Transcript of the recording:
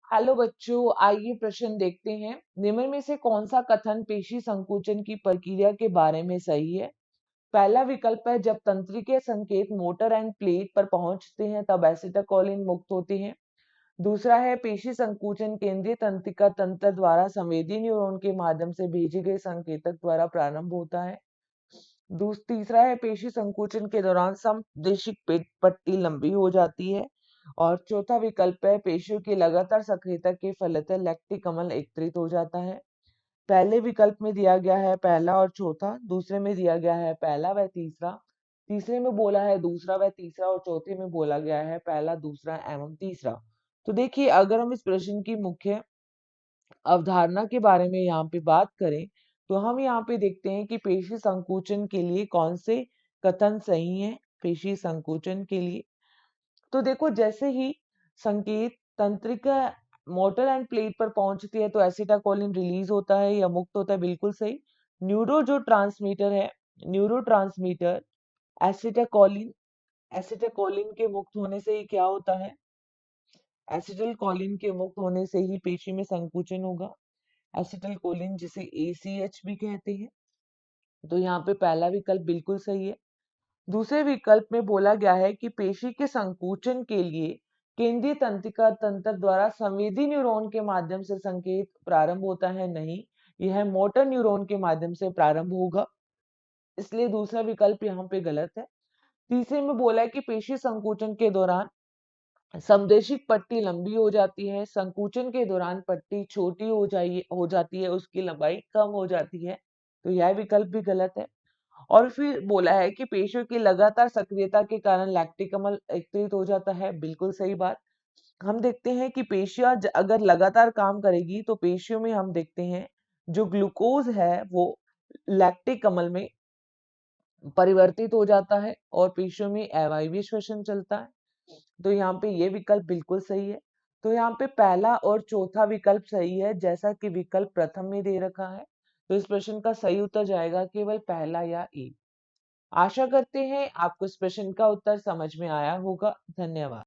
Hello बच्चों, आइए प्रश्न देखते हैं। निम्न में से कौन सा कथन पेशी संकुचन की प्रक्रिया के बारे में सही है? पहला विकल्प है, जब तंत्रिके संकेत मोटर एंड प्लेट पर पहुंचते हैं तब एसिटाकोलिन मुक्त होते हैं। दूसरा है, पेशी संकुचन केंद्रीय तंत्रिका तंत्र द्वारा संवेदी न्यूरॉन के माध्यम से भेजे गए संकेतक द्वारा प्रारंभ होता है। तीसरा है, पेशी संकुचन के दौरान समदेशिक पट्टी लंबी हो जाती है। और चौथा विकल्प है, पेशियों की लगातार सक्रियता के फलतः लैक्टिक अम्ल एकत्रित हो जाता है। पहले विकल्प में दिया गया है पहला और चौथा, दूसरे में दिया गया है पहला व तीसरा, तीसरे में बोला है दूसरा व तीसरा और चौथे में बोला गया है पहला, दूसरा एवं तीसरा। तो देखिए, अगर हम इस प्रश्न की मुख्य अवधारणा के बारे में यहाँ पे बात करें तो हम यहाँ पे देखते हैं कि पेशी संकुचन के लिए कौन से कथन सही हैं। पेशी संकुचन के लिए तो देखो, जैसे ही संकेत तंत्रिका मोटर एंड प्लेट पर पहुंचती है तो एसिटाकोलिन रिलीज होता है या मुक्त होता है, बिल्कुल सही। जो ट्रांसमीटर है, न्यूरो एसिटाकोलिन एसिटाकोलिन के मुक्त होने से ही क्या होता है? एसिटाइलकोलिन के मुक्त होने से ही पेशी में संकुचन होगा। एसिटाइलकोलिन जिसे ACH भी कहते हैं। तो यहाँ पे पहला विकल्प बिल्कुल सही है। दूसरे विकल्प में बोला गया है कि पेशी के संकुचन के लिए केंद्रीय तंत्रिका तंत्र द्वारा संवेदी न्यूरॉन के माध्यम से संकेत प्रारंभ होता है। नहीं, यह मोटर न्यूरॉन के माध्यम से प्रारंभ होगा, इसलिए दूसरा विकल्प यहाँ पे गलत है। तीसरे में बोला है कि पेशी संकुचन के दौरान समदेशिक पट्टी लंबी हो जाती है, संकुचन के दौरान पट्टी छोटी हो जाती है, उसकी लंबाई कम हो जाती है। तो यह विकल्प भी गलत है। और फिर बोला है कि पेशियों की लगातार सक्रियता के कारण लैक्टिक अम्ल एकत्रित हो जाता है, बिल्कुल सही बात। हम देखते हैं कि पेशियां अगर लगातार काम करेगी तो पेशियों में हम देखते हैं जो ग्लूकोज है वो लैक्टिक अम्ल में परिवर्तित हो जाता है और पेशियों में अवायवीय श्वसन चलता है। तो यहाँ पे ये विकल्प बिल्कुल सही है। तो यहाँ पे पहला और चौथा विकल्प सही है, जैसा कि विकल्प प्रथम में दे रखा है। तो इस प्रश्न का सही उत्तर जाएगा केवल पहला या ए। आशा करते हैं आपको इस प्रश्न का उत्तर समझ में आया होगा। धन्यवाद।